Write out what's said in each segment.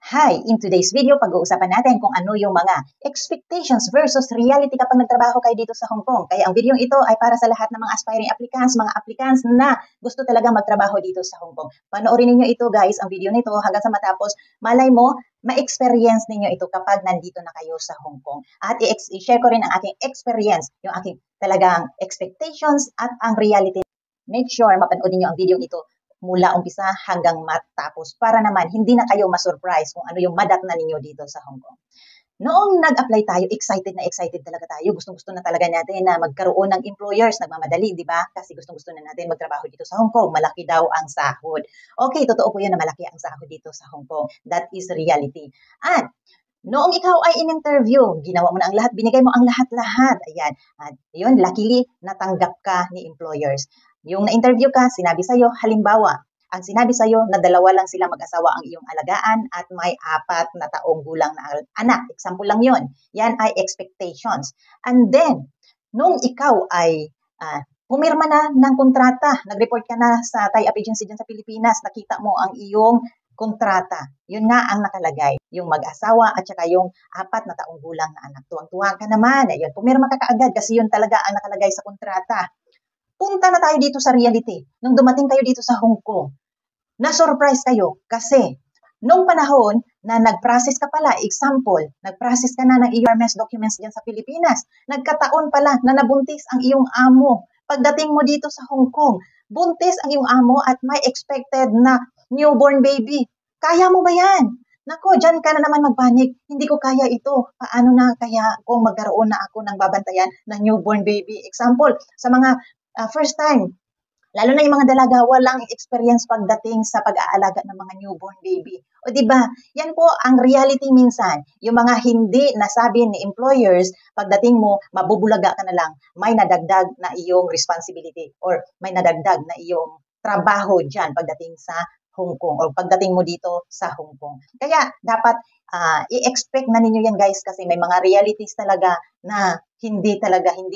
Hi! In today's video, pag-uusapan natin kung ano yung mga expectations versus reality kapag nagtrabaho kayo dito sa Hong Kong. Kaya ang video ito ay para sa lahat ng mga aspiring applicants, mga applicants na gusto talaga magtrabaho dito sa Hong Kong. Panoorin ninyo ito guys, ang video nito hanggang sa matapos. Malay mo, ma-experience ninyo ito kapag nandito na kayo sa Hong Kong. At i-share ko rin ang aking experience, yung aking talagang expectations at ang reality. Make sure mapanood niyo ang video ito mula umpisa hanggang matapos para naman hindi na kayo ma-surprise kung ano yung madatnan ninyo dito sa Hong Kong. Noong nag-apply tayo, excited na excited talaga tayo. Gustong-gusto na talaga natin na magkaroon ng employers, nagmamadali, di ba? Kasi gustong-gusto na natin magtrabaho dito sa Hong Kong. Malaki daw ang sahod. Okay, totoo po yun na malaki ang sahod dito sa Hong Kong. That is reality. At noong ikaw ay in-interview, ginawa mo na ang lahat, binigay mo ang lahat-lahat. Ayan. At yun, luckily, natanggap ka ni employers. Yung na-interview ka, sinabi sa'yo, halimbawa, ang sinabi sa'yo na dalawa lang sila mag-asawa ang iyong alagaan at may 4 na taong gulang na anak. Example lang yon. Yan ay expectations. And then, nung ikaw ay pumirma na ng kontrata, nag-report ka na sa tie-up agency dyan sa Pilipinas, nakita mo ang iyong kontrata. Yun nga ang nakalagay. Yung mag-asawa at saka yung 4 na taong gulang na anak. Tuwang-tuwa ka naman. Ayun, pumirma ka kaagad kasi yun talaga ang nakalagay sa kontrata. Punta na tayo dito sa reality. Nung dumating kayo dito sa Hong Kong, na-surprise kayo kasi nung panahon na nag-process ka pala, example, nag-process ka na ng ERMS documents dyan sa Pilipinas, nagkataon pala na nabuntis ang iyong amo. Pagdating mo dito sa Hong Kong, buntis ang iyong amo at may expected na newborn baby. Kaya mo ba yan? Nako, dyan ka na naman magpanik. Hindi ko kaya ito. Paano na kaya kung magkaroon na ako ng babantayan na newborn baby? Example, sa mga first time, lalo na yung mga dalaga, walang experience pagdating sa pag-aalaga ng mga newborn baby. O di ba? Yan po ang reality minsan. Yung mga hindi nasabi ni employers, pagdating mo, mabubulaga ka na lang, may nadagdag na iyong responsibility or may nadagdag na iyong trabaho dyan pagdating sa Hong Kong or pagdating mo dito sa Hong Kong. Kaya dapat i-expect na ninyo yan guys kasi may mga realities talaga na hindi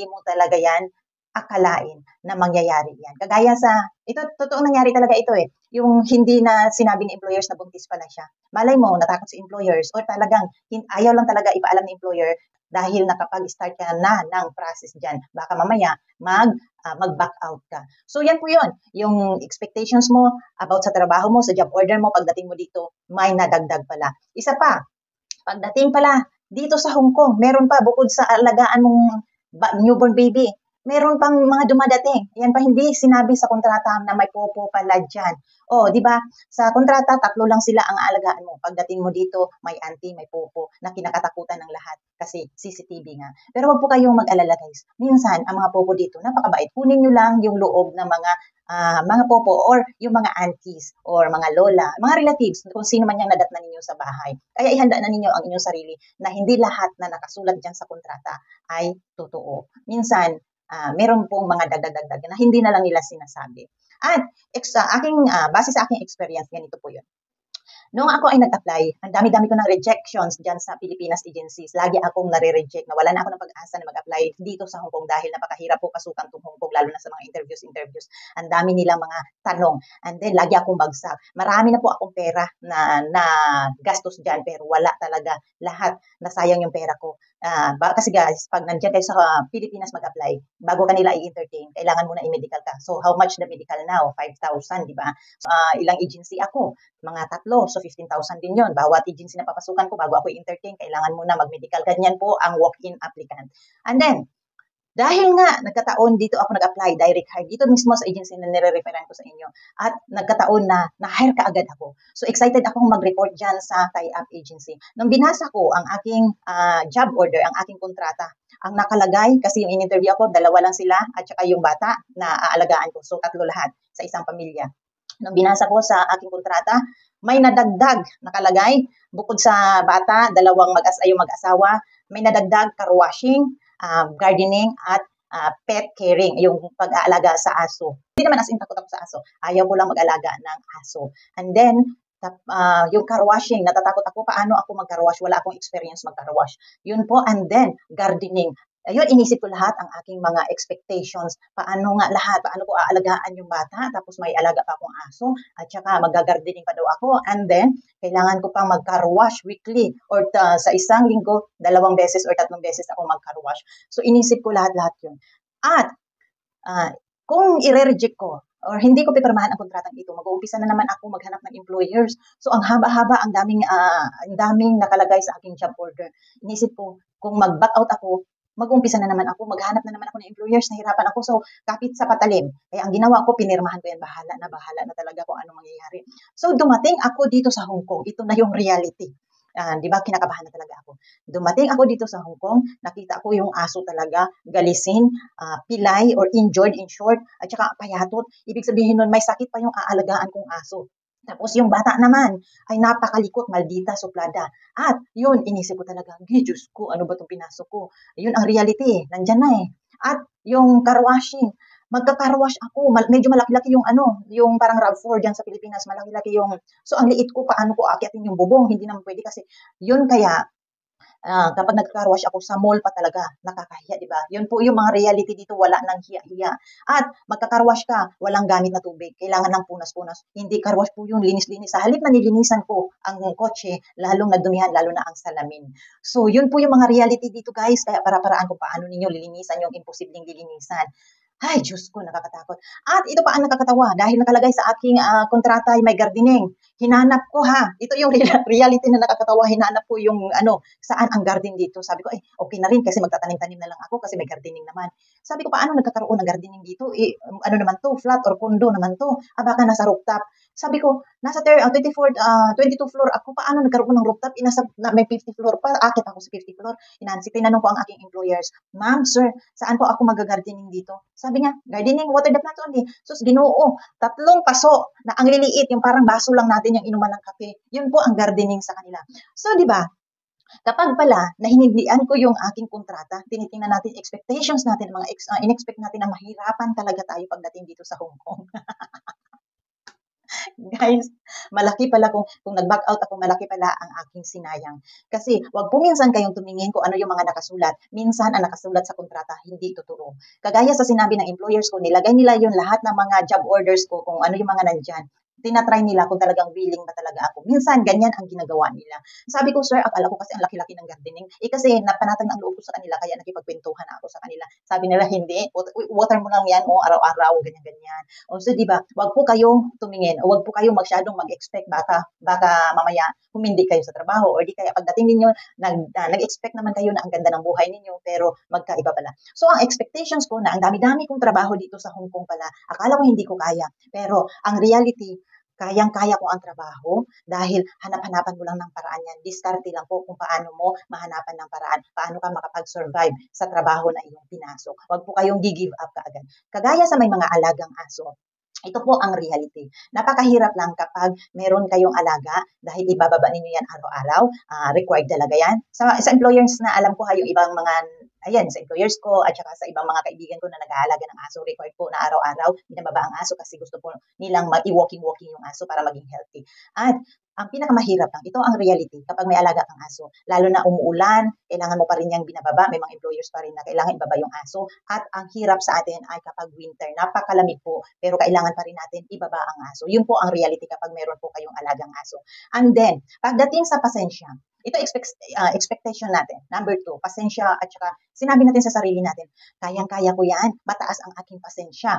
mo talaga yan akalain na mangyayari yan. Kagaya sa, ito, totoong nangyari talaga ito eh. Yung hindi na sinabi ni employers na buntis pala siya. Malay mo, natakot si employers or talagang ayaw lang talaga ipaalam ni employer dahil nakapag-start ka na ng process dyan. Baka mamaya mag-back out ka. So yan po yun. Yung expectations mo about sa trabaho mo, sa job order mo, pagdating mo dito, may nadagdag pala. Isa pa, pagdating pala dito sa Hong Kong, meron pa bukod sa alagaan mong newborn baby, meron pang mga dumadating. Yan pa hindi sinabi sa kontrata na may popo pala dyan. O, di ba? Sa kontrata, 3 lang sila ang aalagaan mo. Pagdating mo dito, may auntie, may popo na kinakatakutan ng lahat kasi CCTV nga. Pero wag po kayong mag-alala guys. Minsan, ang mga popo dito, napakabait. Kunin nyo lang yung loob ng mga popo or yung mga aunties or mga lola, mga relatives, kung sino man yung nadatnan ninyo sa bahay. Kaya ihanda na ninyo ang inyong sarili na hindi lahat na nakasulat dyan sa kontrata ay totoo. Minsan, meron pong mga dagdag na hindi na lang nila sinasabi. At base sa aking experience, ganito po yun. Noong ako ay nag-apply, ang dami-dami ko ng rejections dyan sa Pilipinas agencies. Lagi akong nare-reject na wala na ako ng pag-asa na mag-apply dito sa Hong Kong dahil napakahirap po pasukan itong Hong Kong, lalo na sa mga interviews. Ang dami nilang mga tanong. And then, lagi akong bagsak. Marami na po akong pera na gastos dyan, pero wala talaga lahat. Nasayang yung pera ko. Kasi guys, pag nandiyan kayo sa Pilipinas mag-apply, bago kanila i-entertain, kailangan muna i-medical ka. So, how much the medical now? 5,000, di ba? So, ilang agency ako? Mga 3. So, 15,000 din yon. Bawat agency na papasukan ko bago ako i-entertain, kailangan muna mag-medical. Ganyan po ang walk-in applicant. And then, dahil nga nagkataon dito ako nag-apply, direct hire, dito mismo sa agency na nire-referan ko sa inyo. At nagkataon na na-hire ka agad ako. So, excited akong mag-report dyan sa tie-up agency. Nung binasa ko ang aking job order, ang aking kontrata, ang nakalagay, kasi yung in-interview ako, 2 lang sila, at saka yung bata na aalagaan ko. So, 3 lahat sa isang pamilya. Nung binasa ko sa aking kontrata, may nadagdag nakalagay, bukod sa bata, 2 mag-asawa, may nadagdag car washing, gardening, at pet caring, yung pag-aalaga sa aso. Hindi naman as in takot ako sa aso. Ayaw ko lang mag-alaga ng aso. And then, yung car washing, natatakot ako, paano ako mag-car wash? Wala akong experience mag-car wash. Yun po, and then, gardening. Ayun, inisip ko lahat ang aking mga expectations. Paano nga lahat, paano ko aalagaan yung bata, tapos may alaga pa akong aso, at saka magagardening pa daw ako. And then, kailangan ko pang mag-car wash weekly or sa isang linggo, 2 beses or 3 beses ako mag-car wash. So, inisip ko lahat-lahat yun. At kung ire-reject ko or hindi ko pipirmahan ang kontratang ito, mag-uumpisa na naman ako maghanap ng employers. So, ang haba-haba, ang daming nakalagay sa aking job order. Inisip ko, kung mag-back out ako, mag-umpisa na naman ako, maghanap na naman ako ng employers, nahirapan ako. So, kapit sa patalim. Kaya ang ginawa ko, pinirmahan ko yan, bahala na talaga kung ano mangyayari. So, dumating ako dito sa Hong Kong. Ito na yung reality. Di ba, kinakabahan na talaga ako. Dumating ako dito sa Hong Kong, nakita ko yung aso talaga, galisin, pilay or injured in short, at saka payatot. Ibig sabihin nun, may sakit pa yung aalagaan kong aso. Tapos yung bata naman ay napakalikot, maldita, suplada. At yun, inisip ko talaga, Diyos ko, ano ba itong pinasok ko? Yun ang reality, nandyan na eh. At yung car washing, magka-car-wash ako, medyo malaki-laki yung yung parang RAV4 dyan sa Pilipinas, malaki-laki yung, so ang liit ko, paano ko aakyatin yung bubong, hindi naman pwede kasi, yun kaya, kapag nagka-car wash ako sa mall pa talaga, nakakahiya, di ba? Yun po yung mga reality dito, wala nang hiya-hiya. At magka-car wash ka, walang gamit na tubig, kailangan ng punas-punas. Hindi car wash po yun, linis-linis. Sa halip na nilinisan ko ang kotse, lalong nagdumihan, lalo na ang salamin. So, yun po yung mga reality dito, guys. Kaya para-paraan kung paano ninyo lilinisan yung imposibleng lilinisan. Ay, Diyos ko, nakakatakot. At ito pa ang nakakatawa, dahil nakalagay sa aking kontrata ay may gardening. Hinanap ko ha, ito yung reality na nakakatawa, hinanap ko yung saan ang garden dito. Sabi ko, okay na rin kasi magtatanim-tanim na lang ako kasi may gardening naman. Sabi ko, paano nagkakaroon ng gardening dito? Ano naman to, flat or condo naman to? Baka nasa rooftop. Sabi ko, nasa 22 floor ako, paano nagkaroon ng rooftop? May 50 floor pa, akit ako sa 50 floor. Tinanong ko ang aking employers, ma'am, sir, saan po ako mag-gardening dito? Sabi niya, gardening, water the plants only. Sus, Ginoo, 3 paso na ang liliit, yung parang baso lang natin yung inuman ng kape. Yun po ang gardening sa kanila. So, di ba, kapag pala nahinindian ko yung aking kontrata, tinitingnan natin expectations natin, mga in-expect natin na mahirapan talaga tayo pagdating dito sa Hong Kong. Guys, malaki pala kung nag-back out ako, malaki pala ang aking sinayang. Kasi wag po minsan kayong tumingin kung ano yung mga nakasulat. Minsan ang nakasulat sa kontrata, hindi totoo. Kagaya sa sinabi ng employers ko, nilagay nila yung lahat ng mga job orders ko, kung ano yung mga nandyan. Tinatry nila kung talagang willing ba talaga ako. Minsan, ganyan ang ginagawa nila. Sabi ko, sir, akala ko kasi ang laki-laki ng gardening. Kasi napanatag ng loob ko sa kanila, kaya nakipagkwentuhan ako sa kanila. Sabi nila, hindi, water mo lang yan, araw-araw, ganyan-ganyan. O so, di ba, wag po kayong tumingin, o wag po kayong masyadong mag-expect, baka mamaya humindi kayo sa trabaho, or di kaya pagdating ninyo, nag-expect naman kayo na ang ganda ng buhay ninyo, pero magkaiba pala. So, ang expectations ko na ang dami-dami kong trabaho dito sa Hong Kong pala, akala ko hindi ko kaya. Pero, ang reality, kayang-kaya ko ang trabaho dahil hanap-hanapan mo lang ng paraan yan. Diskarte lang po kung paano mo mahanapan ng paraan, paano ka makapag-survive sa trabaho na iyong pinasok. Huwag po kayong gi-give up kaagad. Kagaya sa may mga alagang aso, ito po ang reality. Napakahirap lang kapag meron kayong alaga dahil ibababa ninyo yan araw-araw. Required talaga yan. Sa employers na alam ko, yung ibang mga, ayan, sa employers ko at saka sa ibang mga kaibigan ko na nag-aalaga ng aso, required po na araw-araw binababa ang aso kasi gusto po nilang i-walking-walking yung aso para maging healthy. At ang pinakamahirap lang, ito ang reality kapag may alaga kang aso. Lalo na umuulan, kailangan mo pa rin niyang binababa. May mga employers pa rin na kailangan ibaba yung aso. At ang hirap sa atin ay kapag winter, napakalamig po, pero kailangan pa rin natin ibaba ang aso. Yun po ang reality kapag meron po kayong alagang aso. And then, pagdating sa pasensya, ito expectation natin. Number 2, pasensya at saka sinabi natin sa sarili natin, kayang-kaya ko yan, mataas ang aking pasensya.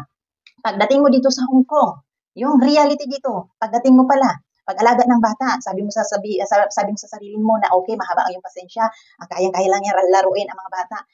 Pagdating mo dito sa Hong Kong, yung reality dito, pagdating mo pala, pag-alaga ng bata, sabi mo sa sarili mo na okay, mahaba ang iyong pasensya, ang kayang-kaya lang yan laruin ang mga bata.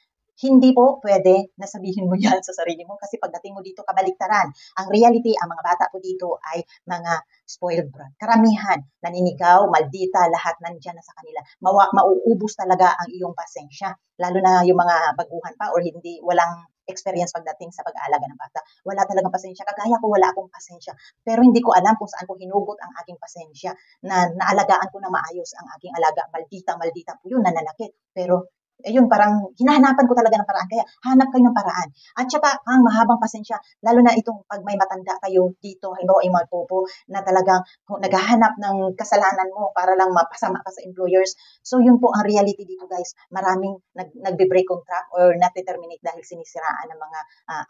Hindi po pwede na sabihin mo yan sa sarili mo kasi pagdating mo dito, kabaliktaran. Ang reality, ang mga bata po dito ay mga spoiled brat. Karamihan, naninigaw, maldita, lahat nandyan na sa kanila. Mauubos talaga ang iyong pasensya. Lalo na yung mga baguhan pa or walang experience pagdating sa pag-aalaga ng bata. Wala talagang pasensya. Kagaya ko, wala akong pasensya. Pero hindi ko alam kung saan ko hinugot ang aking pasensya na naalagaan ko na maayos ang aking alaga. Maldita po yun, nananakit. Pero ayun, parang hinahanapan ko talaga ng paraan. Kaya hanap kayo ng paraan. At saka ang mahabang pasensya, lalo na itong pag may matanda kayo dito, halimbawa yung mga popo na talagang naghahanap ng kasalanan mo para lang mapasama ka sa employers. So yun po ang reality dito guys. Maraming nagbe-break contract or nati-terminate dahil sinisiraan ng mga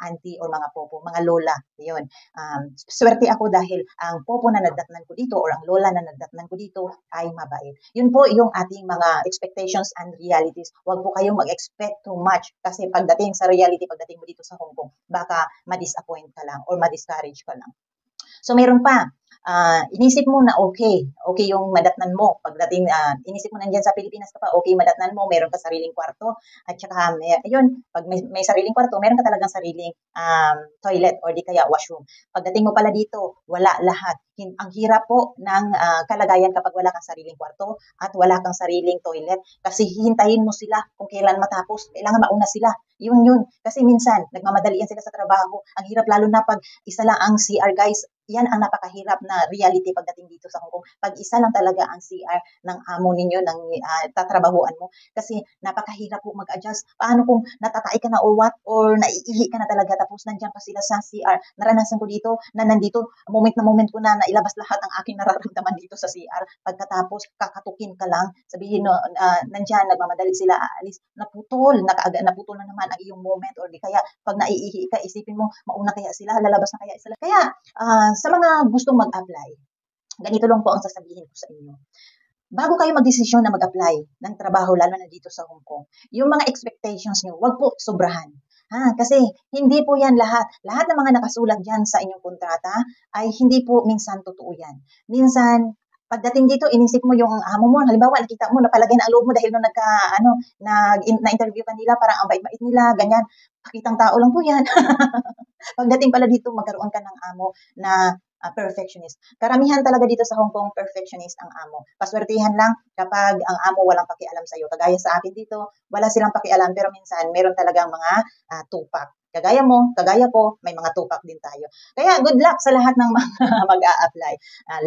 auntie or mga popo, mga lola. Yun. Swerte ako dahil ang popo na nadatnan ko dito or ang lola na nadatnan ko dito ay mabait. Yun po yung ating mga expectations and realities. Huwag po kayong mag-expect too much kasi pagdating sa reality, pagdating mo dito sa Hong Kong, baka ma-disappoint ka lang or ma-discourage ka lang. So meron pa, inisip mo na okay yung madatnan mo. Pagdating, inisip mo nandiyan sa Pilipinas ka pa, okay madatnan mo, meron ka sariling kwarto, at saka, ayun, pag may sariling kwarto, meron ka talagang sariling toilet or di kaya washroom. Pagdating mo pala dito, wala lahat. Ang hirap po ng kalagayan kapag wala kang sariling kwarto at wala kang sariling toilet kasi hihintayin mo sila kung kailan matapos. Kailangan mauna sila. Yun. Kasi minsan, nagmamadalian sila sa trabaho. Ang hirap lalo na pag isa lang ang CR, guys. Yan ang napakahirap na reality pagdating dito sa Hong Kong. Pag isa lang talaga ang CR ng amo ninyo, ng tatrabahuan mo. Kasi napakahirap po mag-adjust. Paano kung natatay ka na or what? Or naiihi ka na talaga tapos nandiyan pa sila sa CR. Naranasan ko dito na nandito, moment na moment ko na nailabas lahat ang aking nararamdaman dito sa CR. Pagkatapos, kakatukin ka lang. Sabihin no, nandiyan, nagmamadali sila aalis. Naputol na naman ang iyong moment. Or di kaya, pag naiihi ka, isipin mo, mauna kaya sila, lalabas na kaya sila. Kaya, sa mga gustong mag-apply, ganito lang po ang sasabihin ko sa inyo. Bago kayo magdesisyon na mag-apply ng trabaho, lalo na dito sa Hong Kong, yung mga expectations nyo, wag po sobrahan. Kasi hindi po yan lahat. Lahat ng mga nakasulat dyan sa inyong kontrata ay hindi po minsan totoo yan. Minsan, pagdating dito, inisip mo yung amo mo, halimbawa, nakita mo, napalagay na ang loob mo dahil nung na-interview ka nila, parang ang bait-bait nila, ganyan. Pakitang tao lang po yan. Pagdating pala dito, magkaroon ka ng amo na perfectionist. Karamihan talaga dito sa Hong Kong, perfectionist ang amo. Paswertihan lang kapag ang amo walang pakialam sa'yo. Kagaya sa akin dito, wala silang pakialam pero minsan meron talagang mga tupak. Kagaya mo, kagaya ko, may mga tupak din tayo. Kaya good luck sa lahat ng mga mag-a-apply.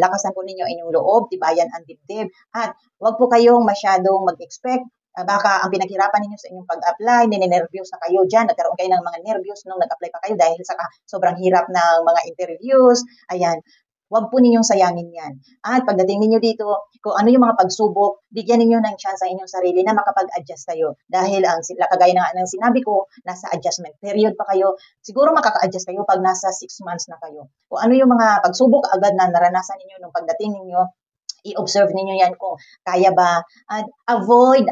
Lakasan po ninyo inyong loob, tibayan ang dibdib, at huwag po kayong masyadong mag-expect. Baka ang pinaghirapan ninyo sa inyong pag-apply, ninenervyos na kayo dyan, nagkaroon kayo ng mga nervyos nung nag-apply pa kayo dahil sa sobrang hirap ng mga interviews. Ayan, huwag po ninyong sayangin yan. At pagdating ninyo dito, kung ano yung mga pagsubok, bigyan ninyo ng chance sa inyong sarili na makapag-adjust kayo. Dahil kagaya ng sinabi ko, nasa adjustment period pa kayo, siguro makaka-adjust kayo pag nasa 6 months na kayo. Kung ano yung mga pagsubok agad na naranasan ninyo nung pagdating ninyo, i-observe ninyo yan kung kaya ba. At avoid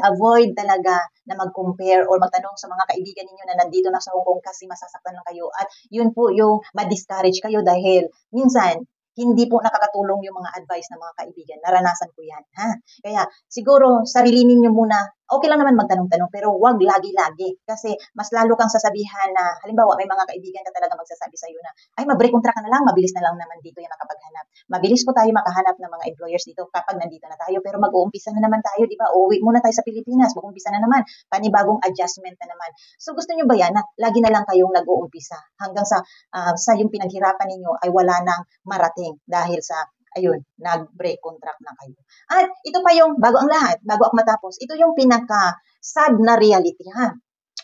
talaga na mag-compare or magtanong sa mga kaibigan ninyo na nandito na sa Hong Kong kasi masasaktan lang kayo. At yun po yung ma-discourage kayo dahil minsan, hindi po nakakatulong yung mga advice ng mga kaibigan. Naranasan ko yan. Kaya siguro sarili ninyo muna. Okay lang naman magtanong-tanong pero wag lagi-lagi kasi mas lalo kang sasabihan na halimbawa may mga kaibigan ka talaga magsasabi sa iyo na ay mag-break contract ka na lang, mabilis na lang naman dito yung makapaghanap. Mabilis po tayo makahanap ng mga employers dito kapag nandito na tayo pero mag-uumpisa na naman tayo, di ba? Uuwi muna tayo sa Pilipinas, mag-uumpisa na naman, panibagong adjustment na naman. So gusto niyo ba yan na lagi na lang kayong nag-uumpisa hanggang sa yung pinaghirapan ninyo ay wala nang marating dahil sa ayun, nag-break contract na kayo. At ito pa yung, bago ang lahat, bago ako matapos, ito yung pinaka-sad na reality,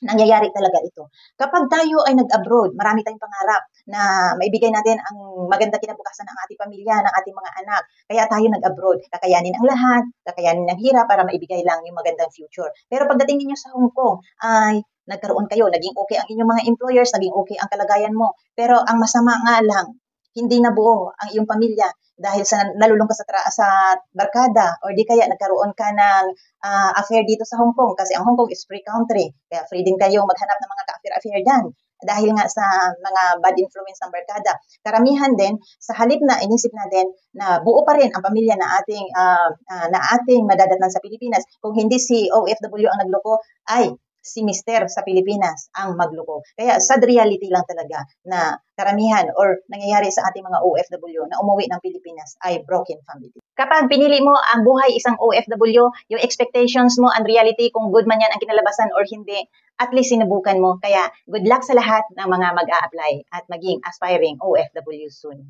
nangyayari talaga ito. Kapag tayo ay nag-abroad, marami tayong pangarap na maibigay natin ang maganda kinabukasan ng ating pamilya, ng ating mga anak. Kaya tayo nag-abroad. Kakayanin ang lahat, kakayanin ang hirap para maibigay lang yung magandang future. Pero pagdating ninyo sa Hong Kong, ay nagkaroon kayo, naging okay ang inyong mga employers, naging okay ang kalagayan mo. Pero ang masama nga lang, hindi nabuo ang iyong pamilya dahil sa nalulung ka sa barkada or di kaya nagkaroon ka ng affair dito sa Hong Kong kasi ang Hong Kong is free country. Kaya free din kayong maghanap ng mga ka-affair-affair dyan dahil nga sa mga bad influence ng barkada. Karamihan din, sa halip na inisip natin na buo pa rin ang pamilya na ating madadatnan sa Pilipinas, kung hindi si OFW ang nagloko, ay si Mister sa Pilipinas ang magloko. Kaya sad reality lang talaga na karamihan or nangyayari sa ating mga OFW na umuwi ng Pilipinas ay broken family. Kapag pinili mo ang buhay isang OFW, yung expectations mo and reality kung good man yan ang kinalabasan or hindi, at least sinubukan mo. Kaya good luck sa lahat ng mga mag-a-apply at maging aspiring OFW soon.